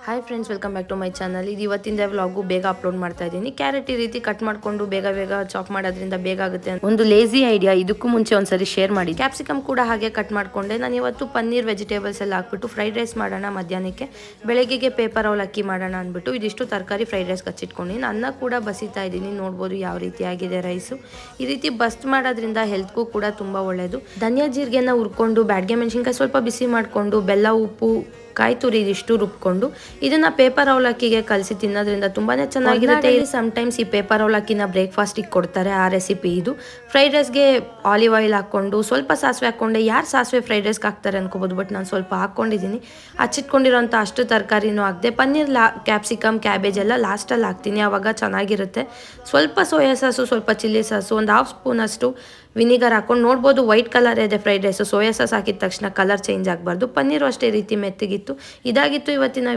Hi friends, welcome back to my channel. ಇದು ಇವತ್ತಿಂದ vlog ಬೇಗ ಅಪ್ಲೋಡ್ ಮಾಡ್ತಾ ಇದ್ದೀನಿ. ಕ್ಯಾರೆಟ್ ಈ ರೀತಿ ಕಟ್ ಮಾಡಿಕೊಂಡು ಬೇಗ ಚಾಪ್ ಮಾಡೋದ್ರಿಂದ ಬೇಗ ಆಗುತ್ತೆ. ಒಂದು ಲೇಸಿ ಐಡಿಯಾ ಇದಕ್ಕೂ ಮುಂಚೆ ಒಂದ್ಸರಿ ಶೇರ್ ಮಾಡಿ. ಕ್ಯಾಪ್ಸಿಕಮ್ ಕೂಡ ಹಾಗೆ ಕಟ್ ಮಾಡ್ಕೊಂಡೆ. ನಾನು ಇವತ್ತು ಪನ್ನೀರ್ ವೆಜಿಟೇಬಲ್ಸ್ ಎಲ್ಲ ಹಾಕ್ಬಿಟ್ಟು ಫ್ರೈಡ್ ರೈಸ್ ಮಾಡೋಣ ಮಧ್ಯಾಹ್ನಕ್ಕೆ. ಬೆಳಗ್ಗೆಗೆ ಪೇಪರ್ ಅವಲಕ್ಕಿ ಮಾಡೋಣ ಅಂದ್ಬಿಟ್ಟು ಇದಿಷ್ಟು ತರಕಾರಿ ಫ್ರೈಡ್ ರೈಸ್ ಕಚ್ಚಿಟ್ಕೊಂಡು ಅನ್ನ ಕೂಡ ಬಸಿತಾ ಇದ್ದೀನಿ. ನೋಡ್ಬೋದು ಯಾವ ರೀತಿ ಆಗಿದೆ ರೈಸು. ಈ ರೀತಿ ಬಸ್ಟ್ ಮಾಡೋದ್ರಿಂದ ಹೆಲ್ತ್ಗೂ ಕೂಡ ತುಂಬ ಒಳ್ಳೆಯದು. ಧನಿಯಾ ಜೀರಿಗೆನ ಹುರ್ಕೊಂಡು ಬ್ಯಾಡ್ಗೆ ಮೆಣಸಿನ್ಕಾಯಿ ಸ್ವಲ್ಪ ಬಿಸಿ ಮಾಡಿಕೊಂಡು ಬೆಲ್ಲ ಉಪ್ಪು ಕಾಯಿ ತುರಿ ಇದಿಷ್ಟು ರುಬ್ಕೊಂಡು ಇದನ್ನ ಪೇಪರ್ ಅವಲಕ್ಕಿಗೆ ಕಲಸಿ ತಿನ್ನೋದ್ರಿಂದ ತುಂಬಾನೇ ಚೆನ್ನಾಗಿರುತ್ತೆ. ಸಮ್ಟೈಮ್ಸ್ ಈ ಪೇಪರ್ ಅವಲಕ್ಕಿನ ಬ್ರೇಕ್ಫಾಸ್ಟಿಗೆ ಕೊಡ್ತಾರೆ. ಆ ರೆಸಿಪಿ ಇದು. ಫ್ರೈಡ್ ರೈಸ್ಗೆ ಆಲಿವ್ ಆಯಿಲ್ ಹಾಕ್ಕೊಂಡು ಸ್ವಲ್ಪ ಸಾಸಿವೆ ಹಾಕ್ಕೊಂಡೆ. ಯಾರು ಸಾಸಿವೆ ಫ್ರೈಡ್ ರೈಸ್ಗೆ ಹಾಕ್ತಾರೆ ಅನ್ಕೋಬೋದು, ಬಟ್ ನಾನು ಸ್ವಲ್ಪ ಹಾಕ್ಕೊಂಡಿದ್ದೀನಿ. ಹಚ್ಚಿಟ್ಕೊಂಡಿರೋಂಥ ಅಷ್ಟು ತರಕಾರಿನೂ ಹಾಕಿದೆ. ಪನ್ನೀರ್ ಕ್ಯಾಪ್ಸಿಕಮ್ ಕ್ಯಾಬೇಜ್ ಎಲ್ಲ ಲಾಸ್ಟಲ್ಲಿ ಹಾಕ್ತೀನಿ, ಆವಾಗ ಚೆನ್ನಾಗಿರುತ್ತೆ. ಸ್ವಲ್ಪ ಸೋಯಾ ಸಾಸು, ಸ್ವಲ್ಪ ಚಿಲ್ಲಿ ಸಾಸು, ಒಂದು 1/2 ಸ್ಪೂನ್ ಅಷ್ಟು ವಿನಿಗರ್ ಹಾಕೊಂಡು ನೋಡ್ಬೋದು ವೈಟ್ ಕಲರ್ ಇದೆ ಫ್ರೈಡ್ ರೈಸು. ಸೋಯಾ ಸಾಸ್ ಹಾಕಿದ ತಕ್ಷಣ ಕಲರ್ ಚೇಂಜ್ ಆಗಬಾರ್ದು. ಪನ್ನೀರು ಅಷ್ಟೇ ರೀತಿ ಮೆತ್ತಗಿತ್ತು. ಇದಾಗಿತ್ತು ಇವತ್ತಿನ